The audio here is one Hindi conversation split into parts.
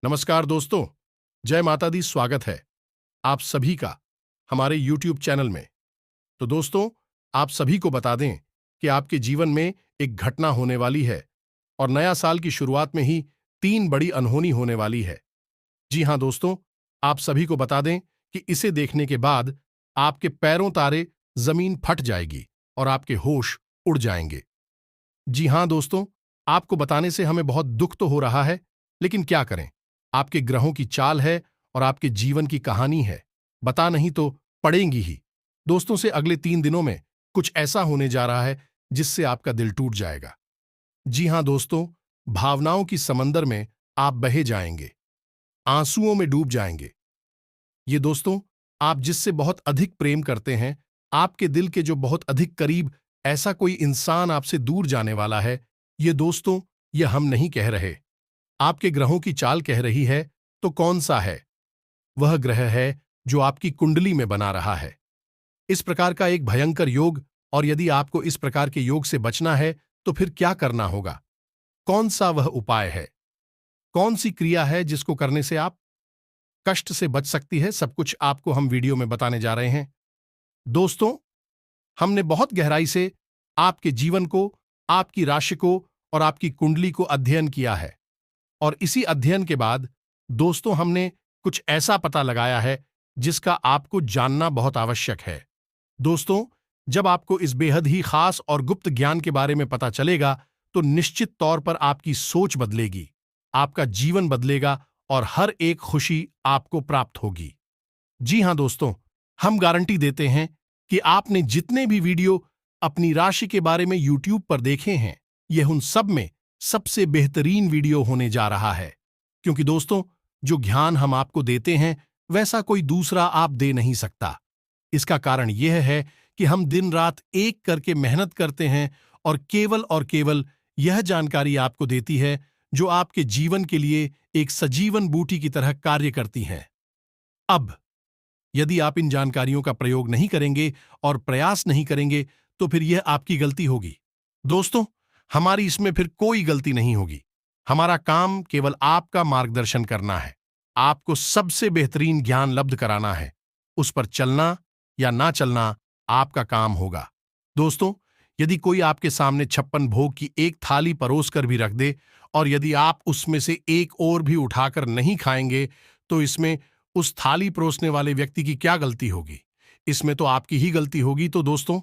नमस्कार दोस्तों। जय माता दी। स्वागत है आप सभी का हमारे YouTube चैनल में। तो दोस्तों, आप सभी को बता दें कि आपके जीवन में एक घटना होने वाली है और नया साल की शुरुआत में ही 3 बड़ी अनहोनी होने वाली है। जी हां दोस्तों, आप सभी को बता दें कि इसे देखने के बाद आपके पैरों तारे जमीन फट जाएगी और आपके होश उड़ जाएंगे। जी हां दोस्तों, आपको बताने से हमें बहुत दुख तो हो रहा है, लेकिन क्या करें। आपके ग्रहों की चाल है और आपके जीवन की कहानी है, बता नहीं तो पड़ेंगी ही। दोस्तों से अगले 3 दिनों में कुछ ऐसा होने जा रहा है जिससे आपका दिल टूट जाएगा। जी हां दोस्तों, भावनाओं की समंदर में आप बहे जाएंगे, आंसुओं में डूब जाएंगे। ये दोस्तों, आप जिससे बहुत अधिक प्रेम करते हैं, आपके दिल के जो बहुत अधिक करीब ऐसा कोई इंसान आपसे दूर जाने वाला है। ये दोस्तों, ये हम नहीं कह रहे, आपके ग्रहों की चाल कह रही है। तो कौन सा है? वह ग्रह है जो आपकी कुंडली में बना रहा है इस प्रकार का एक भयंकर योग। और यदि आपको इस प्रकार के योग से बचना है तो फिर क्या करना होगा? कौन सा वह उपाय है? कौन सी क्रिया है जिसको करने से आप कष्ट से बच सकती है? सब कुछ आपको हम वीडियो में बताने जा रहे हैं। दोस्तों, हमने बहुत गहराई से आपके जीवन को, आपकी राशि को और आपकी कुंडली को अध्ययन किया है। और इसी अध्ययन के बाद दोस्तों, हमने कुछ ऐसा पता लगाया है जिसका आपको जानना बहुत आवश्यक है। दोस्तों, जब आपको इस बेहद ही खास और गुप्त ज्ञान के बारे में पता चलेगा तो निश्चित तौर पर आपकी सोच बदलेगी, आपका जीवन बदलेगा और हर एक खुशी आपको प्राप्त होगी। जी हां दोस्तों, हम गारंटी देते हैं कि आपने जितने भी वीडियो अपनी राशि के बारे में YouTube पर देखे हैं, यह उन सब में सबसे बेहतरीन वीडियो होने जा रहा है। क्योंकि दोस्तों, जो ज्ञान हम आपको देते हैं वैसा कोई दूसरा आप दे नहीं सकता। इसका कारण यह है कि हम दिन रात एक करके मेहनत करते हैं और केवल यह जानकारी आपको देती है जो आपके जीवन के लिए एक सजीवन बूटी की तरह कार्य करती है। अब यदि आप इन जानकारियों का प्रयोग नहीं करेंगे और प्रयास नहीं करेंगे तो फिर यह आपकी गलती होगी। दोस्तों, हमारी इसमें फिर कोई गलती नहीं होगी। हमारा काम केवल आपका मार्गदर्शन करना है, आपको सबसे बेहतरीन ज्ञान लब्ध कराना है। उस पर चलना या ना चलना आपका काम होगा। दोस्तों, यदि कोई आपके सामने 56 भोग की एक थाली परोस कर भी रख दे और यदि आप उसमें से एक और भी उठाकर नहीं खाएंगे तो इसमें उस थाली परोसने वाले व्यक्ति की क्या गलती होगी? इसमें तो आपकी ही गलती होगी। तो दोस्तों,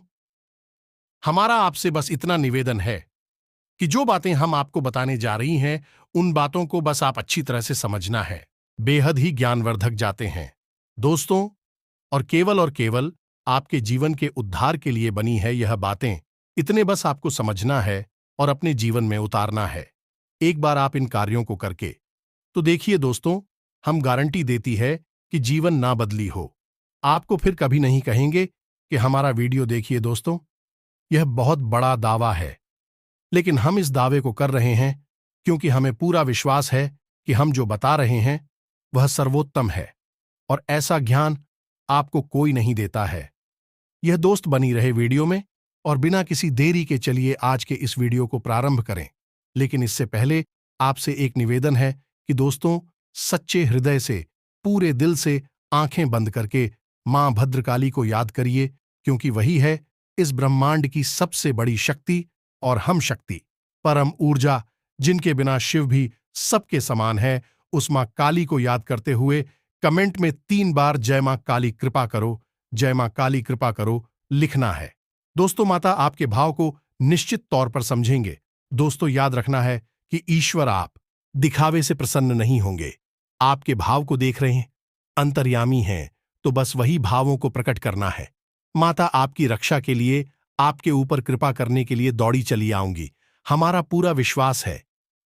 हमारा आपसे बस इतना निवेदन है कि जो बातें हम आपको बताने जा रही हैं, उन बातों को बस आप अच्छी तरह से समझना है। बेहद ही ज्ञानवर्धक जाते हैं दोस्तों, और केवल आपके जीवन के उद्धार के लिए बनी है यह बातें। इतने बस आपको समझना है और अपने जीवन में उतारना है। एक बार आप इन कार्यों को करके तो देखिए दोस्तों, हम गारंटी देती है कि जीवन ना बदली हो। आपको फिर कभी नहीं कहेंगे कि हमारा वीडियो देखिए। दोस्तों, यह बहुत बड़ा दावा है, लेकिन हम इस दावे को कर रहे हैं क्योंकि हमें पूरा विश्वास है कि हम जो बता रहे हैं वह सर्वोत्तम है और ऐसा ज्ञान आपको कोई नहीं देता है। यह दोस्त बनी रहे वीडियो में और बिना किसी देरी के चलिए आज के इस वीडियो को प्रारंभ करें। लेकिन इससे पहले आपसे एक निवेदन है कि दोस्तों, सच्चे हृदय से, पूरे दिल से आंखें बंद करके मां भद्रकाली को याद करिए, क्योंकि वही है इस ब्रह्मांड की सबसे बड़ी शक्ति और हम शक्ति, परम ऊर्जा, जिनके बिना शिव भी सबके समान है। उस मां काली को याद करते हुए कमेंट में 3 बार जय मां काली कृपा करो, जय मां काली कृपा करो लिखना है। दोस्तों, माता आपके भाव को निश्चित तौर पर समझेंगे। दोस्तों, याद रखना है कि ईश्वर आप दिखावे से प्रसन्न नहीं होंगे। आपके भाव को देख रहे हैं, अंतर्यामी हैं, तो बस वही भावों को प्रकट करना है। माता आपकी रक्षा के लिए, आपके ऊपर कृपा करने के लिए दौड़ी चली आऊंगी, हमारा पूरा विश्वास है।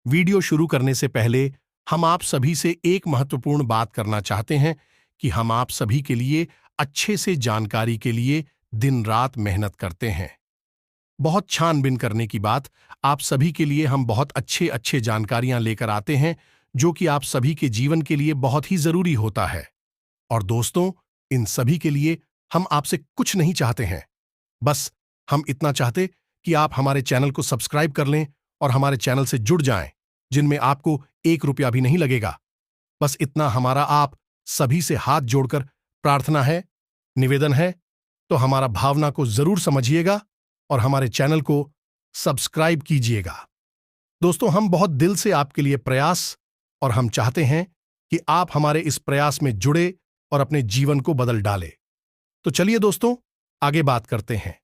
वीडियो शुरू करने से पहले हम आप सभी से एक महत्वपूर्ण बात करना चाहते हैं कि हम आप सभी के लिए अच्छे से जानकारी के लिए दिन रात मेहनत करते हैं। बहुत छानबीन करने की बात, आप सभी के लिए हम बहुत अच्छे जानकारियां लेकर आते हैं जो कि आप सभी के जीवन के लिए बहुत ही जरूरी होता है। और दोस्तों, इन सभी के लिए हम आपसे कुछ नहीं चाहते हैं, बस हम इतना चाहते कि आप हमारे चैनल को सब्सक्राइब कर लें और हमारे चैनल से जुड़ जाएं, जिनमें आपको 1 रुपया भी नहीं लगेगा। बस इतना हमारा आप सभी से हाथ जोड़कर प्रार्थना है, निवेदन है, तो हमारा भावना को जरूर समझिएगा और हमारे चैनल को सब्सक्राइब कीजिएगा। दोस्तों, हम बहुत दिल से आपके लिए प्रयास और हम चाहते हैं कि आप हमारे इस प्रयास में जुड़े और अपने जीवन को बदल डालें। तो चलिए दोस्तों, आगे बात करते हैं।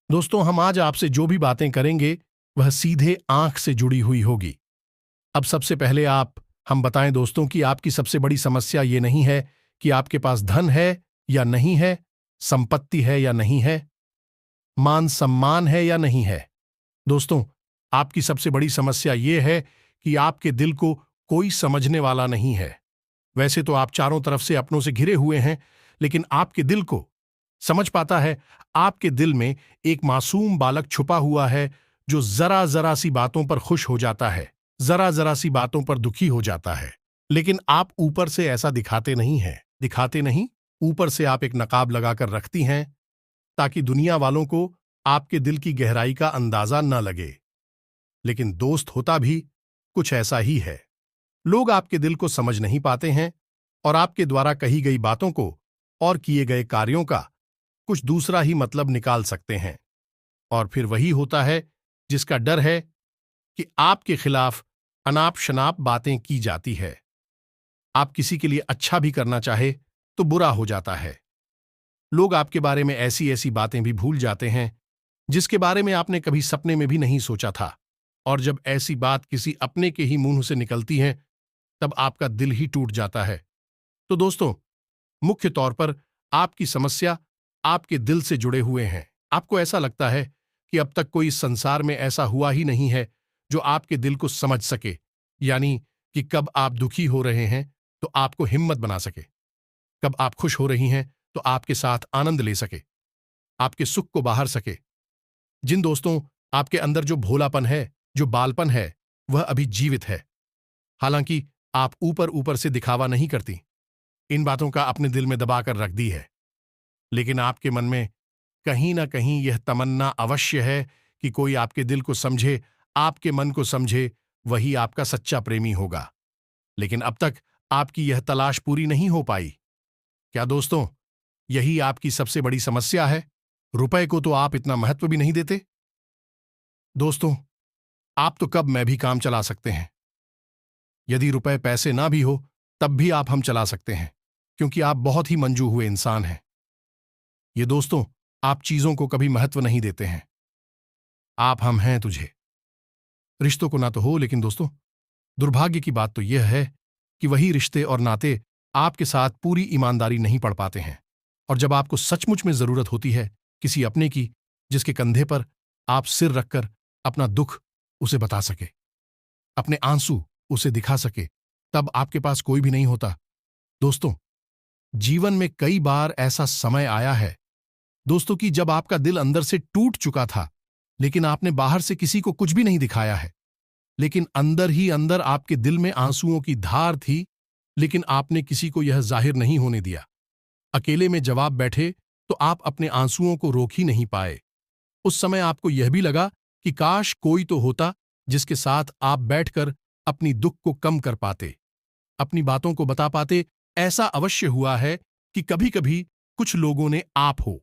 दोस्तों, हम आज आपसे जो भी बातें करेंगे वह सीधे आंख से जुड़ी हुई होगी। अब सबसे पहले हम बताएं दोस्तों कि आपकी सबसे बड़ी समस्या ये नहीं है कि आपके पास धन है या नहीं है, संपत्ति है या नहीं है, मान सम्मान है या नहीं है। दोस्तों, आपकी सबसे बड़ी समस्या ये है कि आपके दिल को कोई समझने वाला नहीं है। वैसे तो आप चारों तरफ से अपनों से घिरे हुए हैं, लेकिन आपके दिल को समझ पाता है। आपके दिल में एक मासूम बालक छुपा हुआ है जो जरा जरा सी बातों पर खुश हो जाता है, जरा जरा सी बातों पर दुखी हो जाता है। लेकिन आप ऊपर से ऐसा दिखाते नहीं, ऊपर से आप एक नकाब लगाकर रखती हैं ताकि दुनिया वालों को आपके दिल की गहराई का अंदाजा न लगे। लेकिन दोस्त होता भी कुछ ऐसा ही है। लोग आपके दिल को समझ नहीं पाते हैं और आपके द्वारा कही गई बातों को और किए गए कार्यों का कुछ दूसरा ही मतलब निकाल सकते हैं। और फिर वही होता है जिसका डर है कि आपके खिलाफ अनाप शनाप बातें की जाती है। आप किसी के लिए अच्छा भी करना चाहे तो बुरा हो जाता है। लोग आपके बारे में ऐसी ऐसी बातें भी भूल जाते हैं जिसके बारे में आपने कभी सपने में भी नहीं सोचा था। और जब ऐसी बात किसी अपने के ही मुंह से निकलती है तब आपका दिल ही टूट जाता है। तो दोस्तों, मुख्य तौर पर आपकी समस्या आपके दिल से जुड़े हुए हैं। आपको ऐसा लगता है कि अब तक कोई इस संसार में ऐसा हुआ ही नहीं है जो आपके दिल को समझ सके, यानी कि कब आप दुखी हो रहे हैं तो आपको हिम्मत बना सके, कब आप खुश हो रही हैं तो आपके साथ आनंद ले सके, आपके सुख को बाहर सके। जिन दोस्तों, आपके अंदर जो भोलापन है, जो बालपन है, वह अभी जीवित है। हालांकि आप ऊपर ऊपर से दिखावा नहीं करती, इन बातों का अपने दिल में दबाकर रख दी है, लेकिन आपके मन में कहीं ना कहीं यह तमन्ना अवश्य है कि कोई आपके दिल को समझे, आपके मन को समझे, वही आपका सच्चा प्रेमी होगा। लेकिन अब तक आपकी यह तलाश पूरी नहीं हो पाई। क्या दोस्तों, यही आपकी सबसे बड़ी समस्या है? रुपए को तो आप इतना महत्व भी नहीं देते। दोस्तों, आप तो कब मैं भी काम चला सकते हैं। यदि रुपए पैसे ना भी हो तब भी आप हम चला सकते हैं, क्योंकि आप बहुत ही मंजू हुए इंसान हैं। ये दोस्तों, आप चीजों को कभी महत्व नहीं देते हैं। आप हम हैं तुझे। रिश्तों को ना तो हो, लेकिन दोस्तों, दुर्भाग्य की बात तो यह है कि वही रिश्ते और नाते आपके साथ पूरी ईमानदारी नहीं पड़ पाते हैं। और जब आपको सचमुच में जरूरत होती है किसी अपने की, जिसके कंधे पर आप सिर रखकर अपना दुख उसे बता सके, अपने आंसू उसे दिखा सके, तब आपके पास कोई भी नहीं होता। दोस्तों, जीवन में कई बार ऐसा समय आया है दोस्तों कि जब आपका दिल अंदर से टूट चुका था, लेकिन आपने बाहर से किसी को कुछ भी नहीं दिखाया है। लेकिन अंदर ही अंदर आपके दिल में आंसुओं की धार थी, लेकिन आपने किसी को यह जाहिर नहीं होने दिया। अकेले में जवाब बैठे तो आप अपने आंसुओं को रोक ही नहीं पाए। उस समय आपको यह भी लगा कि काश कोई तो होता जिसके साथ आप बैठकर अपनी दुख को कम कर पाते, अपनी बातों को बता पाते। ऐसा अवश्य हुआ है कि कभी कभी कुछ लोगों ने आप हो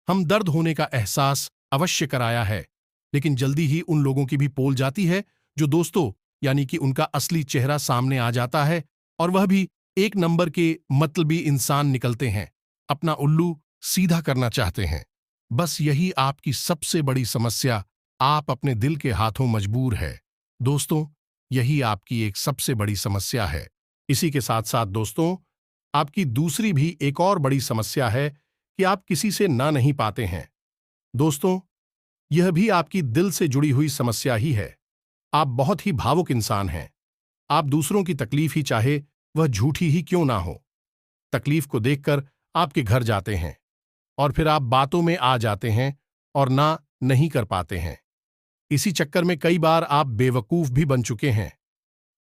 हम दर्द होने का एहसास अवश्य कराया है, लेकिन जल्दी ही उन लोगों की भी पोल जाती है जो दोस्तों, यानी कि उनका असली चेहरा सामने आ जाता है, और वह भी एक नंबर के मतलबी इंसान निकलते हैं, अपना उल्लू सीधा करना चाहते हैं। बस यही आपकी सबसे बड़ी समस्या, आप अपने दिल के हाथों मजबूर है। दोस्तों, यही आपकी एक सबसे बड़ी समस्या है। इसी के साथ साथ दोस्तों, आपकी दूसरी भी एक और बड़ी समस्या है कि आप किसी से ना नहीं पाते हैं। दोस्तों, यह भी आपकी दिल से जुड़ी हुई समस्या ही है। आप बहुत ही भावुक इंसान हैं। आप दूसरों की तकलीफ ही चाहे वह झूठी ही क्यों ना हो, तकलीफ को देखकर आपके घर जाते हैं और फिर आप बातों में आ जाते हैं और ना नहीं कर पाते हैं। इसी चक्कर में कई बार आप बेवकूफ भी बन चुके हैं।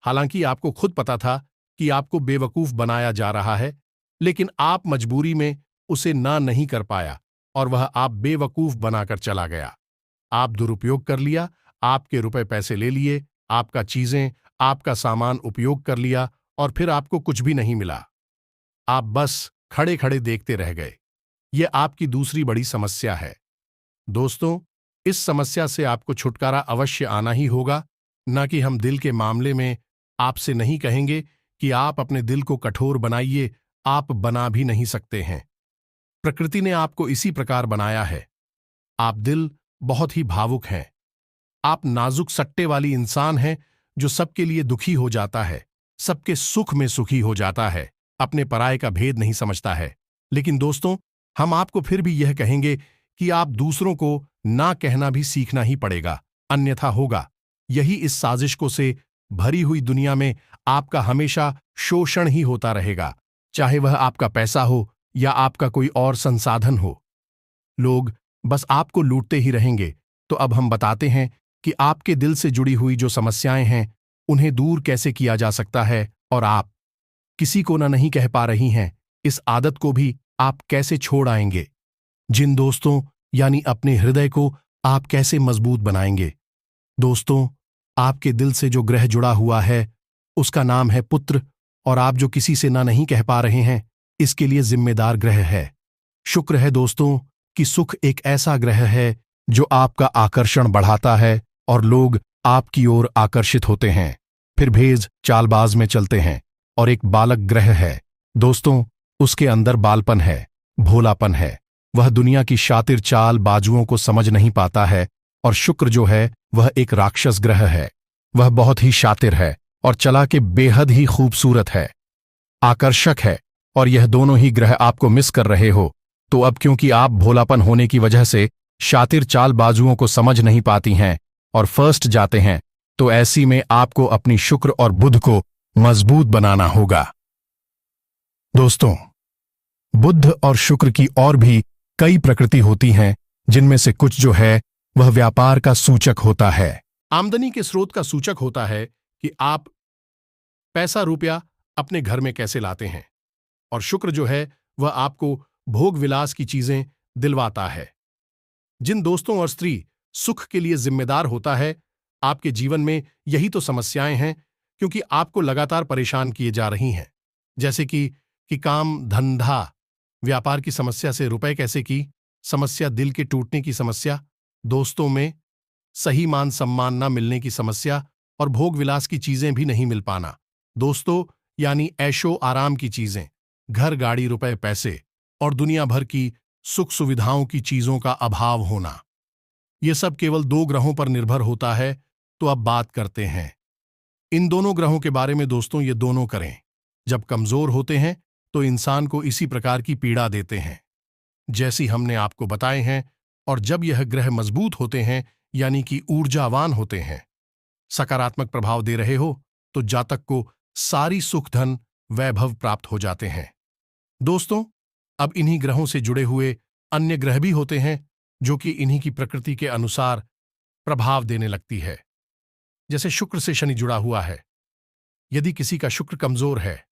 हालांकि आपको खुद पता था कि आपको बेवकूफ बनाया जा रहा है, लेकिन आप मजबूरी में उसे ना नहीं कर पाया और वह आप बेवकूफ बनाकर चला गया। आप दुरुपयोग कर लिया, आपके रुपए पैसे ले लिए, आपका चीजें, आपका सामान उपयोग कर लिया और फिर आपको कुछ भी नहीं मिला। आप बस खड़े खड़े देखते रह गए। यह आपकी दूसरी बड़ी समस्या है। दोस्तों, इस समस्या से आपको छुटकारा अवश्य आना ही होगा। न कि हम दिल के मामले में आपसे नहीं कहेंगे कि आप अपने दिल को कठोर बनाइए, आप बना भी नहीं सकते हैं। प्रकृति ने आपको इसी प्रकार बनाया है। आप दिल बहुत ही भावुक हैं। आप नाजुक सट्टे वाली इंसान हैं जो सबके लिए दुखी हो जाता है, सबके सुख में सुखी हो जाता है, अपने पराये का भेद नहीं समझता है। लेकिन दोस्तों, हम आपको फिर भी यह कहेंगे कि आप दूसरों को ना कहना भी सीखना ही पड़ेगा, अन्यथा होगा यही इस साजिश को से भरी हुई दुनिया में आपका हमेशा शोषण ही होता रहेगा, चाहे वह आपका पैसा हो या आपका कोई और संसाधन हो। लोग बस आपको लूटते ही रहेंगे। तो अब हम बताते हैं कि आपके दिल से जुड़ी हुई जो समस्याएं हैं उन्हें दूर कैसे किया जा सकता है, और आप किसी को ना नहीं कह पा रही हैं, इस आदत को भी आप कैसे छोड़ आएंगे। जिन दोस्तों यानी अपने हृदय को आप कैसे मजबूत बनाएंगे। दोस्तों, आपके दिल से जो ग्रह जुड़ा हुआ है उसका नाम है पुत्र, और आप जो किसी से ना नहीं कह पा रहे हैं इसके लिए जिम्मेदार ग्रह है शुक्र। है दोस्तों कि सुख एक ऐसा ग्रह है जो आपका आकर्षण बढ़ाता है और लोग आपकी ओर आकर्षित होते हैं, फिर भेज चालबाज में चलते हैं। और एक बालक ग्रह है दोस्तों, उसके अंदर बालपन है, भोलापन है, वह दुनिया की शातिर चाल बाजुओं को समझ नहीं पाता है। और शुक्र जो है वह एक राक्षस ग्रह है, वह बहुत ही शातिर है और चला के बेहद ही खूबसूरत है, आकर्षक है। और यह दोनों ही ग्रह आपको मिस कर रहे हो, तो अब क्योंकि आप भोलापन होने की वजह से शातिर चाल बाजुओं को समझ नहीं पाती हैं और फर्स्ट जाते हैं, तो ऐसी में आपको अपनी शुक्र और बुध को मजबूत बनाना होगा। दोस्तों, बुध और शुक्र की और भी कई प्रकृति होती हैं, जिनमें से कुछ जो है वह व्यापार का सूचक होता है, आमदनी के स्रोत का सूचक होता है कि आप पैसा रुपया अपने घर में कैसे लाते हैं। और शुक्र जो है वह आपको भोग विलास की चीजें दिलवाता है। जिन दोस्तों और स्त्री सुख के लिए जिम्मेदार होता है, आपके जीवन में यही तो समस्याएं हैं, क्योंकि आपको लगातार परेशान किए जा रही हैं। जैसे कि काम धंधा व्यापार की समस्या से रुपए कैसे की समस्या, दिल के टूटने की समस्या, दोस्तों में सही मान सम्मान न मिलने की समस्या, और भोग विलास की चीजें भी नहीं मिल पाना। दोस्तों यानी ऐशो आराम की चीजें, घर गाड़ी रुपए पैसे और दुनिया भर की सुख सुविधाओं की चीजों का अभाव होना, ये सब केवल 2 ग्रहों पर निर्भर होता है। तो अब बात करते हैं इन दोनों ग्रहों के बारे में। दोस्तों, ये दोनों करें जब कमजोर होते हैं तो इंसान को इसी प्रकार की पीड़ा देते हैं जैसी हमने आपको बताए हैं। और जब यह ग्रह मजबूत होते हैं यानी कि ऊर्जावान होते हैं, सकारात्मक प्रभाव दे रहे हो, तो जातक को सारी सुख धन वैभव प्राप्त हो जाते हैं। दोस्तों, अब इन्हीं ग्रहों से जुड़े हुए अन्य ग्रह भी होते हैं जो कि इन्हीं की प्रकृति के अनुसार प्रभाव देने लगती है। जैसे शुक्र से शनि जुड़ा हुआ है। यदि किसी का शुक्र कमजोर है,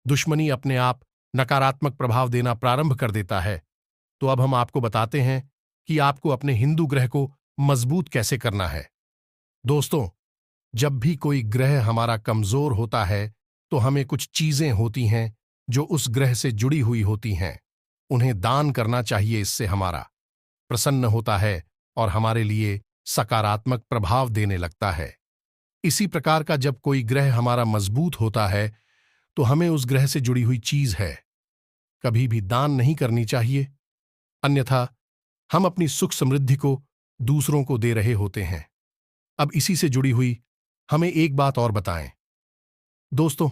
दुश्मनी अपने आप नकारात्मक प्रभाव देना प्रारंभ कर देता है। तो अब हम आपको बताते हैं कि आपको अपने हिंदू ग्रह को मजबूत कैसे करना है। दोस्तों, जब भी कोई ग्रह हमारा कमजोर होता है तो हमें कुछ चीजें होती हैं जो उस ग्रह से जुड़ी हुई होती हैं, उन्हें दान करना चाहिए। इससे हमारा प्रसन्न होता है और हमारे लिए सकारात्मक प्रभाव देने लगता है। इसी प्रकार का जब कोई ग्रह हमारा मजबूत होता है तो हमें उस ग्रह से जुड़ी हुई चीज है कभी भी दान नहीं करनी चाहिए, अन्यथा हम अपनी सुख समृद्धि को दूसरों को दे रहे होते हैं। अब इसी से जुड़ी हुई हमें एक बात और बताएं। दोस्तों,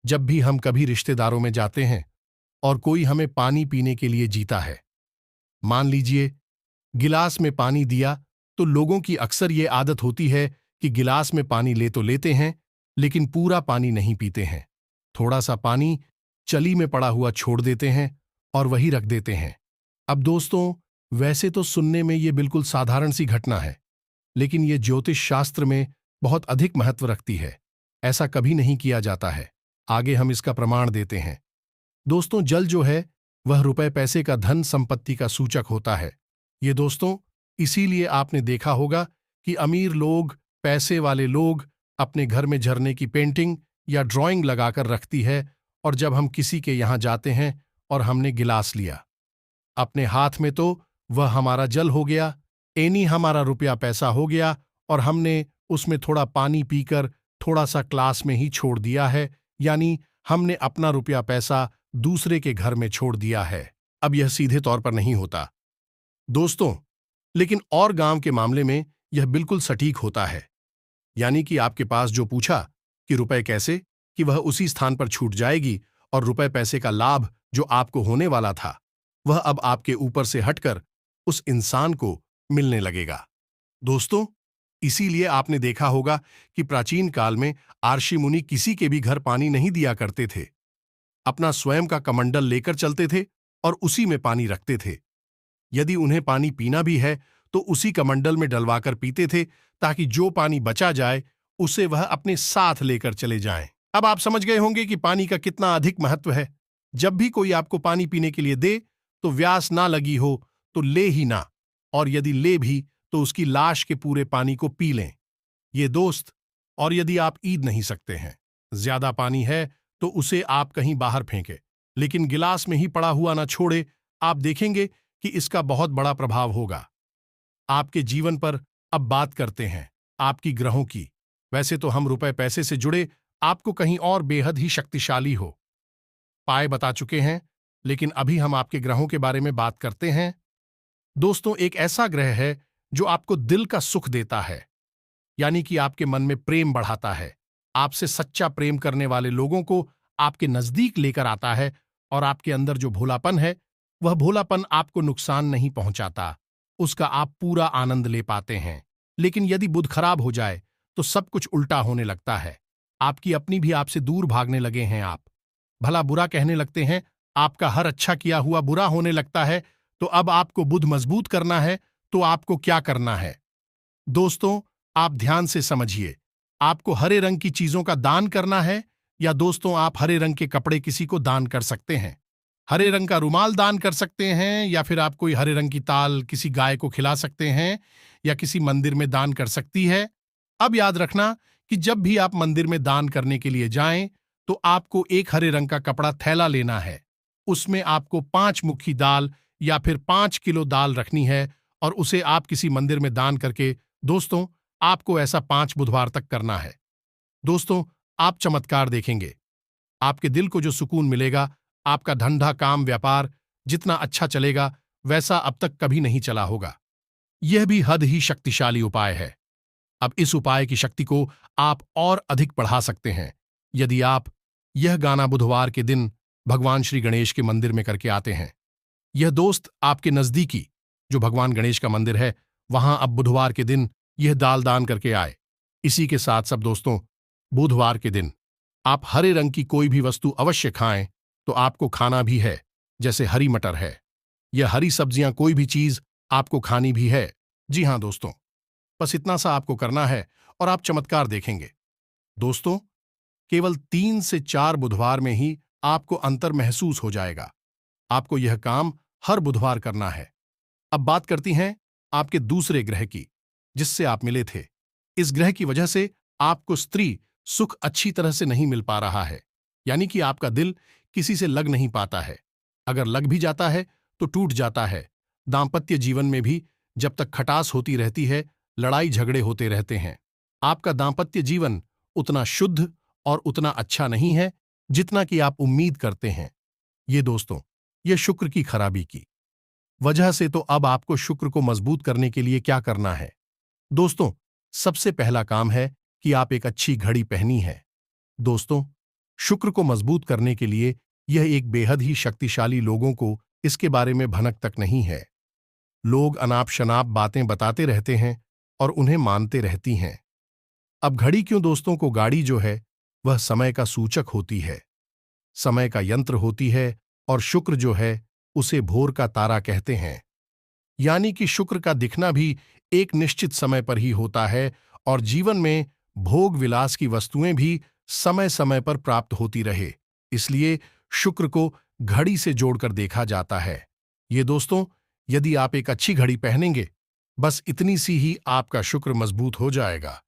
जब भी हम कभी रिश्तेदारों में जाते हैं और कोई हमें पानी पीने के लिए जीता है, मान लीजिए गिलास में पानी दिया, तो लोगों की अक्सर ये आदत होती है कि गिलास में पानी ले तो लेते हैं लेकिन पूरा पानी नहीं पीते हैं, थोड़ा सा पानी चली में पड़ा हुआ छोड़ देते हैं और वही रख देते हैं। अब दोस्तों, वैसे तो सुनने में ये बिल्कुल साधारण सी घटना है, लेकिन ये ज्योतिष शास्त्र में बहुत अधिक महत्व रखती है। ऐसा कभी नहीं किया जाता है। आगे हम इसका प्रमाण देते हैं। दोस्तों, जल जो है वह रुपए पैसे का धन संपत्ति का सूचक होता है। ये दोस्तों इसीलिए आपने देखा होगा कि अमीर लोग, पैसे वाले लोग अपने घर में झरने की पेंटिंग या ड्राइंग लगाकर रखती है, और जब हम किसी के यहाँ जाते हैं और हमने गिलास लिया अपने हाथ में, तो वह हमारा जल हो गया, एनी हमारा रुपया पैसा हो गया, और हमने उसमें थोड़ा पानी पीकर थोड़ा सा क्लास में ही छोड़ दिया है, यानी हमने अपना रुपया पैसा दूसरे के घर में छोड़ दिया है। अब यह सीधे तौर पर नहीं होता दोस्तों, लेकिन और गांव के मामले में यह बिल्कुल सटीक होता है। यानी कि आपके पास जो पूछा कि रुपए कैसे, कि वह उसी स्थान पर छूट जाएगी और रुपए पैसे का लाभ जो आपको होने वाला था वह अब आपके ऊपर से हटकर उस इंसान को मिलने लगेगा। दोस्तों, इसीलिए आपने देखा होगा कि प्राचीन काल में आर्षि मुनि किसी के भी घर पानी नहीं दिया करते थे, अपना स्वयं का कमंडल लेकर चलते थे और उसी में पानी रखते थे। यदि उन्हें पानी पीना भी है तो उसी कमंडल में डलवाकर पीते थे, ताकि जो पानी बचा जाए उसे वह अपने साथ लेकर चले जाएं। अब आप समझ गए होंगे कि पानी का कितना अधिक महत्व है। जब भी कोई आपको पानी पीने के लिए दे तो व्यास ना लगी हो तो ले ही ना, और यदि ले भी तो उसकी लाश के पूरे पानी को पी लें ये दोस्त। और यदि आप ईद नहीं सकते हैं, ज्यादा पानी है, तो उसे आप कहीं बाहर फेंके, लेकिन गिलास में ही पड़ा हुआ ना छोड़े। आप देखेंगे कि इसका बहुत बड़ा प्रभाव होगा आपके जीवन पर। अब बात करते हैं आपकी ग्रहों की। वैसे तो हम रुपए पैसे से जुड़े आपको कहीं और बेहद ही शक्तिशाली हो पाए बता चुके हैं, लेकिन अभी हम आपके ग्रहों के बारे में बात करते हैं। दोस्तों, एक ऐसा ग्रह है जो आपको दिल का सुख देता है, यानी कि आपके मन में प्रेम बढ़ाता है, आपसे सच्चा प्रेम करने वाले लोगों को आपके नजदीक लेकर आता है, और आपके अंदर जो भोलापन है वह भोलापन आपको नुकसान नहीं पहुंचाता, उसका आप पूरा आनंद ले पाते हैं। लेकिन यदि बुध खराब हो जाए तो सब कुछ उल्टा होने लगता है। आपकी अपनी भी आपसे दूर भागने लगे हैं, आप भला बुरा कहने लगते हैं, आपका हर अच्छा किया हुआ बुरा होने लगता है। तो अब आपको बुध मजबूत करना है, तो आपको क्या करना है दोस्तों? आप ध्यान से समझिए। आपको हरे रंग की चीजों का दान करना है, या दोस्तों आप हरे रंग के कपड़े किसी को दान कर सकते हैं, हरे रंग का रुमाल दान कर सकते हैं, या फिर आप कोई हरे रंग की ताल किसी गाय को खिला सकते हैं, या किसी मंदिर में दान कर सकती है। अब याद रखना कि जब भी आप मंदिर में दान करने के लिए जाएं तो आपको एक हरे रंग का कपड़ा थैला लेना है, उसमें आपको 5 मुट्ठी दाल या फिर 5 किलो दाल रखनी है, और उसे आप किसी मंदिर में दान करके दोस्तों आपको ऐसा 5 बुधवार तक करना है। दोस्तों, आप चमत्कार देखेंगे, आपके दिल को जो सुकून मिलेगा, आपका धंधा काम व्यापार जितना अच्छा चलेगा वैसा अब तक कभी नहीं चला होगा। यह भी हद ही शक्तिशाली उपाय है। अब इस उपाय की शक्ति को आप और अधिक बढ़ा सकते हैं यदि आप यह गाना बुधवार के दिन भगवान श्री गणेश के मंदिर में करके आते हैं। यह दोस्त आपके नजदीकी जो भगवान गणेश का मंदिर है वहां अब बुधवार के दिन यह दाल दान करके आए। इसी के साथ सब दोस्तों, बुधवार के दिन आप हरे रंग की कोई भी वस्तु अवश्य खाएं, तो आपको खाना भी है, जैसे हरी मटर है, यह हरी सब्जियां कोई भी चीज आपको खानी भी है। जी हां दोस्तों, बस इतना सा आपको करना है और आप चमत्कार देखेंगे। दोस्तों, केवल 3 से 4 बुधवार में ही आपको अंतर महसूस हो जाएगा। आपको यह काम हर बुधवार करना है। अब बात करती हैं आपके दूसरे ग्रह की, जिससे आप मिले थे। इस ग्रह की वजह से आपको स्त्री सुख अच्छी तरह से नहीं मिल पा रहा है, यानी कि आपका दिल किसी से लग नहीं पाता है। अगर लग भी जाता है तो टूट जाता है। दांपत्य जीवन में भी जब तक खटास होती रहती है, लड़ाई झगड़े होते रहते हैं। आपका दांपत्य जीवन उतना शुद्ध और उतना अच्छा नहीं है जितना कि आप उम्मीद करते हैं। ये दोस्तों, ये शुक्र की खराबी की वजह से। तो अब आपको शुक्र को मजबूत करने के लिए क्या करना है दोस्तों? सबसे पहला काम है कि आप एक अच्छी घड़ी पहनी है। दोस्तों, शुक्र को मजबूत करने के लिए यह एक बेहद ही शक्तिशाली, लोगों को इसके बारे में भनक तक नहीं है। लोग अनाप शनाप बातें बताते रहते हैं और उन्हें मानते रहती हैं। अब घड़ी क्यों दोस्तों, को गाड़ी जो है वह समय का सूचक होती है, समय का यंत्र होती है, और शुक्र जो है उसे भोर का तारा कहते हैं। यानी कि शुक्र का दिखना भी एक निश्चित समय पर ही होता है, और जीवन में भोग विलास की वस्तुएं भी समय समय पर प्राप्त होती रहे, इसलिए शुक्र को घड़ी से जोड़कर देखा जाता है। ये दोस्तों, यदि आप एक अच्छी घड़ी पहनेंगे, बस इतनी सी ही आपका शुक्र मजबूत हो जाएगा।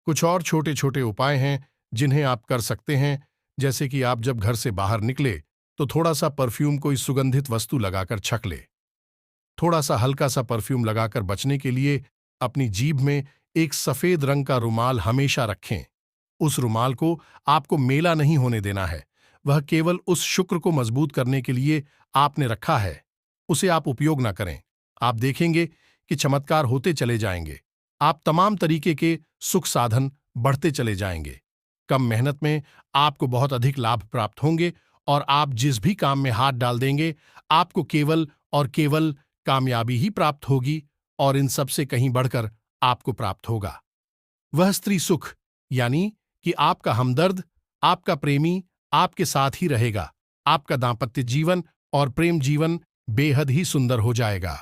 कुछ और छोटे छोटे उपाय हैं जिन्हें आप कर सकते हैं, जैसे कि आप जब घर से बाहर निकले तो थोड़ा सा परफ्यूम, कोई सुगंधित वस्तु लगाकर छक ले। थोड़ा सा हल्का सा परफ्यूम लगाकर बचने के लिए अपनी जीभ में एक सफेद रंग का रुमाल हमेशा रखें। उस रुमाल को आपको मेला नहीं होने देना है। वह केवल उस शुक्र को मजबूत करने के लिए आपने रखा है। उसे आप उपयोग ना करें। आप देखेंगे कि चमत्कार होते चले जाएंगे। आप तमाम तरीके के सुख साधन बढ़ते चले जाएंगे। कम मेहनत में आपको बहुत अधिक लाभ प्राप्त होंगे और आप जिस भी काम में हाथ डाल देंगे, आपको केवल और केवल कामयाबी ही प्राप्त होगी। और इन सब से कहीं बढ़कर आपको प्राप्त होगा वह स्त्री सुख, यानी कि आपका हमदर्द, आपका प्रेमी आपके साथ ही रहेगा। आपका दांपत्य जीवन और प्रेम जीवन बेहद ही सुंदर हो जाएगा।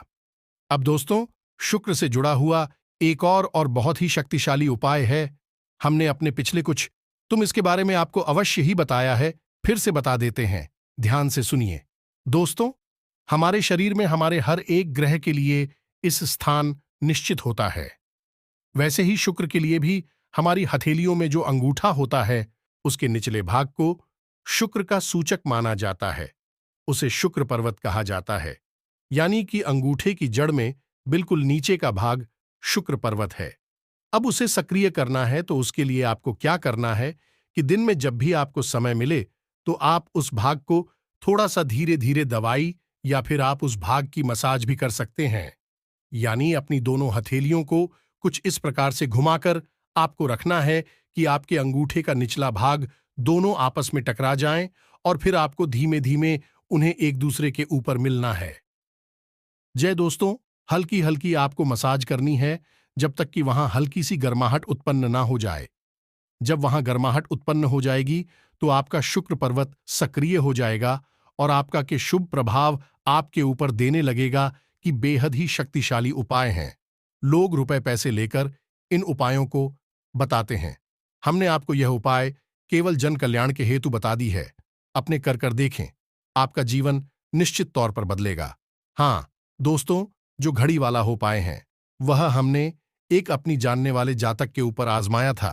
अब दोस्तों, शुक्र से जुड़ा हुआ एक और बहुत ही शक्तिशाली उपाय है। हमने अपने पिछले कुछ तुम इसके बारे में आपको अवश्य ही बताया है, फिर से बता देते हैं। ध्यान से सुनिए दोस्तों। हमारे शरीर में हमारे हर एक ग्रह के लिए इस स्थान निश्चित होता है। वैसे ही शुक्र के लिए भी हमारी हथेलियों में जो अंगूठा होता है, उसके निचले भाग को शुक्र का सूचक माना जाता है। उसे शुक्र पर्वत कहा जाता है, यानी कि अंगूठे की जड़ में बिल्कुल नीचे का भाग शुक्र पर्वत है। अब उसे सक्रिय करना है तो उसके लिए आपको क्या करना है कि दिन में जब भी आपको समय मिले तो आप उस भाग को थोड़ा सा धीरे धीरे दबाई, या फिर आप उस भाग की मसाज भी कर सकते हैं। यानी अपनी दोनों हथेलियों को कुछ इस प्रकार से घुमाकर आपको रखना है कि आपके अंगूठे का निचला भाग दोनों आपस में टकरा जाएं, और फिर आपको धीमे धीमे उन्हें एक दूसरे के ऊपर मिलना है। जय दोस्तों, हल्की हल्की आपको मसाज करनी है जब तक कि वहां हल्की सी गर्माहट उत्पन्न ना हो जाए। जब वहां गर्माहट उत्पन्न हो जाएगी तो आपका शुक्र पर्वत सक्रिय हो जाएगा और आपका के शुभ प्रभाव आपके ऊपर देने लगेगा कि बेहद ही शक्तिशाली उपाय हैं। लोग रुपए पैसे लेकर इन उपायों को बताते हैं। हमने आपको यह उपाय केवल जन कल्याण के हेतु बता दी है। अपने कर देखें, आपका जीवन निश्चित तौर पर बदलेगा। हाँ दोस्तों, जो घड़ी वाला हो पाए हैं वह हमने एक अपनी जानने वाले जातक के ऊपर आजमाया था।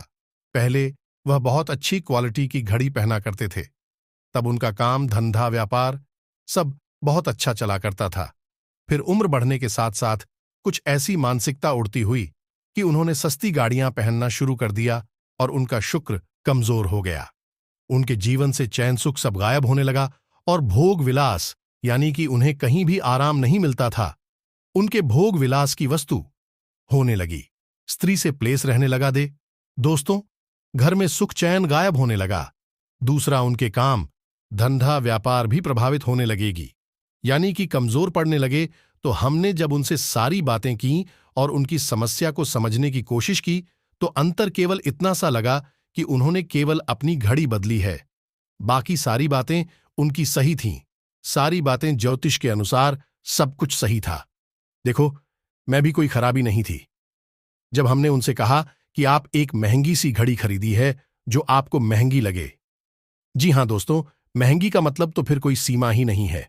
पहले वह बहुत अच्छी क्वालिटी की घड़ी पहना करते थे। तब उनका काम धंधा व्यापार सब बहुत अच्छा चला करता था। फिर उम्र बढ़ने के साथ साथ कुछ ऐसी मानसिकता उड़ती हुई कि उन्होंने सस्ती गाड़ियां पहनना शुरू कर दिया और उनका शुक्र कमजोर हो गया। उनके जीवन से चैन सुख सब गायब होने लगा और भोग विलास, यानी कि उन्हें कहीं भी आराम नहीं मिलता था, उनके भोग विलास की वस्तु होने लगी। स्त्री से प्लेस रहने लगा दे दोस्तों, घर में सुख चैन गायब होने लगा। दूसरा, उनके काम धंधा व्यापार भी प्रभावित होने लगेगी, यानी कि कमजोर पड़ने लगे। तो हमने जब उनसे सारी बातें की और उनकी समस्या को समझने की कोशिश की तो अंतर केवल इतना सा लगा कि उन्होंने केवल अपनी घड़ी बदली है। बाकी सारी बातें उनकी सही थीं। सारी बातें ज्योतिष के अनुसार सब कुछ सही था। देखो, मैं भी कोई खराबी नहीं थी। जब हमने उनसे कहा कि आप एक महंगी सी घड़ी खरीदी है जो आपको महंगी लगे। जी हां दोस्तों, महंगी का मतलब तो फिर कोई सीमा ही नहीं है।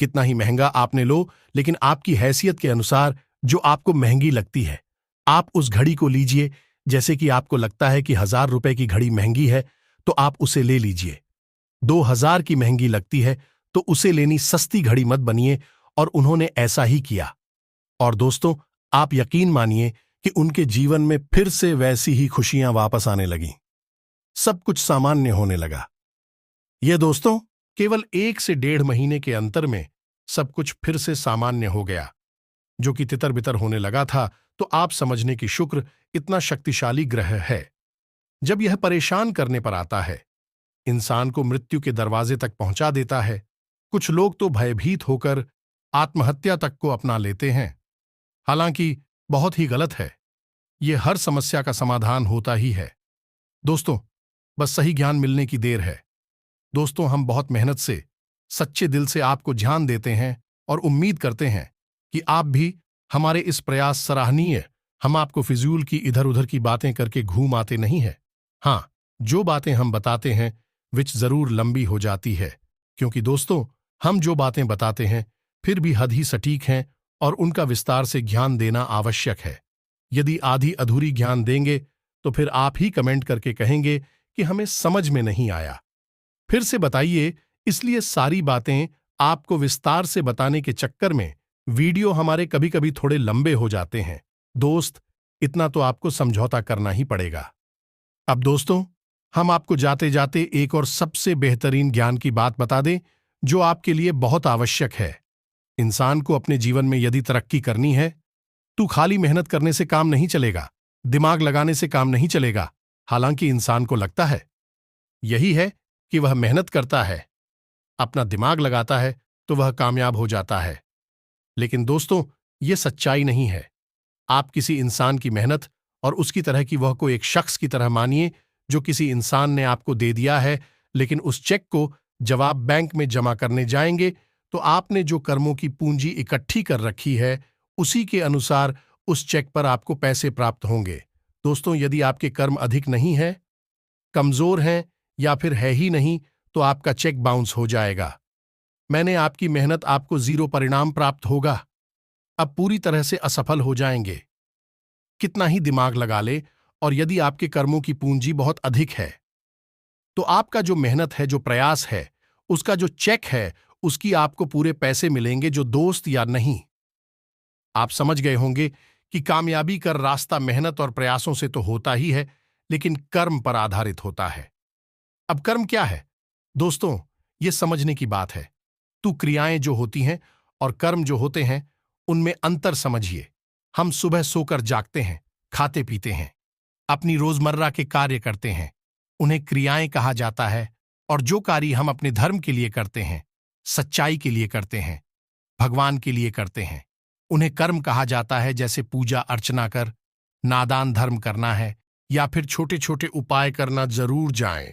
कितना ही महंगा आपने लो, लेकिन आपकी हैसियत के अनुसार जो आपको महंगी लगती है, आप उस घड़ी को लीजिए। जैसे कि आपको लगता है कि 1000 रुपए की घड़ी महंगी है तो आप उसे ले लीजिए। 2000 की महंगी लगती है तो उसे लेनी सस्ती घड़ी मत बनिए। और उन्होंने ऐसा ही किया। और दोस्तों, आप यकीन मानिए कि उनके जीवन में फिर से वैसी ही खुशियां वापस आने लगीं। सब कुछ सामान्य होने लगा। यह दोस्तों, केवल 1 से 1.5 महीने के अंतर में सब कुछ फिर से सामान्य हो गया। जो कि तितर बितर होने लगा था, तो आप समझने की शुक्र इतना शक्तिशाली ग्रह है। जब यह परेशान करने पर आता है, इंसान को मृत्यु के दरवाजे तक पहुंचा देता है। कुछ लोग तो भयभीत होकर आत्महत्या तक को अपना लेते हैं। हालांकि बहुत ही गलत है। यह हर समस्या का समाधान होता ही है दोस्तों, बस सही ज्ञान मिलने की देर है। दोस्तों, हम बहुत मेहनत से सच्चे दिल से आपको ध्यान देते हैं और उम्मीद करते हैं कि आप भी हमारे इस प्रयास सराहनीय। हम आपको फिजूल की इधर उधर की बातें करके घूम आते नहीं है। हाँ, जो बातें हम बताते हैं विच जरूर लंबी हो जाती है, क्योंकि दोस्तों, हम जो बातें बताते हैं फिर भी हद ही सटीक हैं और उनका विस्तार से ज्ञान देना आवश्यक है। यदि आधी अधूरी ज्ञान देंगे तो फिर आप ही कमेंट करके कहेंगे कि हमें समझ में नहीं आया। फिर से बताइए। इसलिए सारी बातें आपको विस्तार से बताने के चक्कर में वीडियो हमारे कभी कभी थोड़े लंबे हो जाते हैं। दोस्त, इतना तो आपको समझौता करना ही पड़ेगा। अब दोस्तों, हम आपको जाते जाते एक और सबसे बेहतरीन ज्ञान की बात बता दें जो आपके लिए बहुत आवश्यक है। इंसान को अपने जीवन में यदि तरक्की करनी है तो खाली मेहनत करने से काम नहीं चलेगा, दिमाग लगाने से काम नहीं चलेगा। हालांकि इंसान को लगता है यही है कि वह मेहनत करता है, अपना दिमाग लगाता है तो वह कामयाब हो जाता है। लेकिन दोस्तों, यह सच्चाई नहीं है। आप किसी इंसान की मेहनत और उसकी तरह की वह को एक शख्स की तरह मानिए जो किसी इंसान ने आपको दे दिया है, लेकिन उस चेक को जब आप बैंक में जमा करने जाएंगे तो आपने जो कर्मों की पूंजी इकट्ठी कर रखी है उसी के अनुसार उस चेक पर आपको पैसे प्राप्त होंगे। दोस्तों, यदि आपके कर्म अधिक नहीं है, कमजोर हैं या फिर है ही नहीं तो आपका चेक बाउंस हो जाएगा। मैंने आपकी मेहनत आपको 0 परिणाम प्राप्त होगा। अब पूरी तरह से असफल हो जाएंगे। कितना ही दिमाग लगा ले और यदि आपके कर्मों की पूंजी बहुत अधिक है तो आपका जो मेहनत है, जो प्रयास है, उसका जो चेक है, उसकी आपको पूरे पैसे मिलेंगे। जो दोस्त या नहीं, आप समझ गए होंगे कि कामयाबी का रास्ता मेहनत और प्रयासों से तो होता ही है, लेकिन कर्म पर आधारित होता है। अब कर्म क्या है दोस्तों, यह समझने की बात है। तो क्रियाएं जो होती हैं और कर्म जो होते हैं उनमें अंतर समझिए। हम सुबह सोकर जागते हैं, खाते पीते हैं, अपनी रोजमर्रा के कार्य करते हैं, उन्हें क्रियाएं कहा जाता है। और जो कार्य हम अपने धर्म के लिए करते हैं, सच्चाई के लिए करते हैं, भगवान के लिए करते हैं, उन्हें कर्म कहा जाता है। जैसे पूजा अर्चना कर, नादान धर्म करना है या फिर छोटे छोटे उपाय करना जरूर जाएं,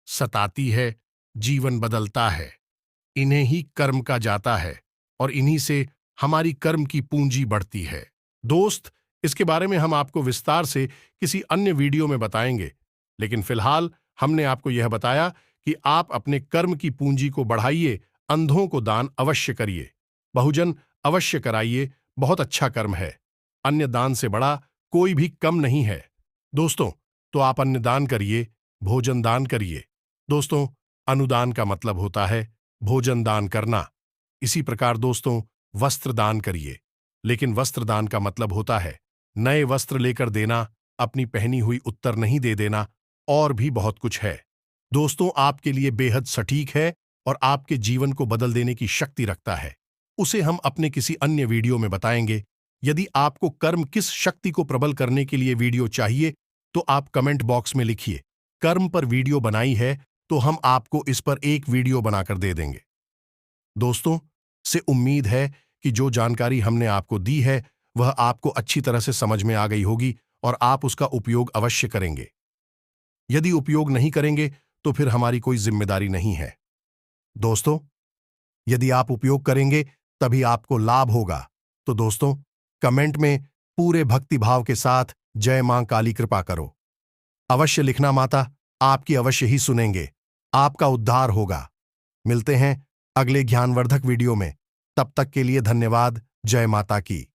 सताती है, जीवन बदलता है, इन्हें ही कर्म का जाता है और इन्हीं से हमारी कर्म की पूंजी बढ़ती है। दोस्त, इसके बारे में हम आपको विस्तार से किसी अन्य वीडियो में बताएंगे, लेकिन फिलहाल हमने आपको यह बताया कि आप अपने कर्म की पूंजी को बढ़ाइए। अंधों को दान अवश्य करिए, बहुजन अवश्य कराइए, बहुत अच्छा कर्म है। अन्य दान से बड़ा कोई भी कम नहीं है। दोस्तों, तो आप अन्य दान करिए, भोजन दान करिए। दोस्तों, अनुदान का मतलब होता है भोजन दान करना। इसी प्रकार दोस्तों, वस्त्र दान करिए, लेकिन वस्त्र दान का मतलब होता है नए वस्त्र लेकर देना, अपनी पहनी हुई उत्तर नहीं दे देना, और भी बहुत कुछ है। दोस्तों, आपके लिए बेहद सटीक है और आपके जीवन को बदल देने की शक्ति रखता है। उसे हम अपने किसी अन्य वीडियो में बताएंगे। यदि आपको कर्म किस शक्ति को प्रबल करने के लिए वीडियो चाहिए तो आप कमेंट बॉक्स में लिखिए। कर्म पर वीडियो बनाई है तो हम आपको इस पर एक वीडियो बनाकर दे देंगे। दोस्तों, से उम्मीद है कि जो जानकारी हमने आपको दी है वह आपको अच्छी तरह से समझ में आ गई होगी और आप उसका उपयोग अवश्य करेंगे। यदि उपयोग नहीं करेंगे तो फिर हमारी कोई जिम्मेदारी नहीं है। दोस्तों, यदि आप उपयोग करेंगे तभी आपको लाभ होगा। तो दोस्तों, कमेंट में पूरे भक्तिभाव के साथ जय मां काली कृपा करो अवश्य लिखना। माता आपकी अवश्य ही सुनेंगे, आपका उद्धार होगा। मिलते हैं अगले ज्ञानवर्धक वीडियो में। तब तक के लिए धन्यवाद। जय माता की।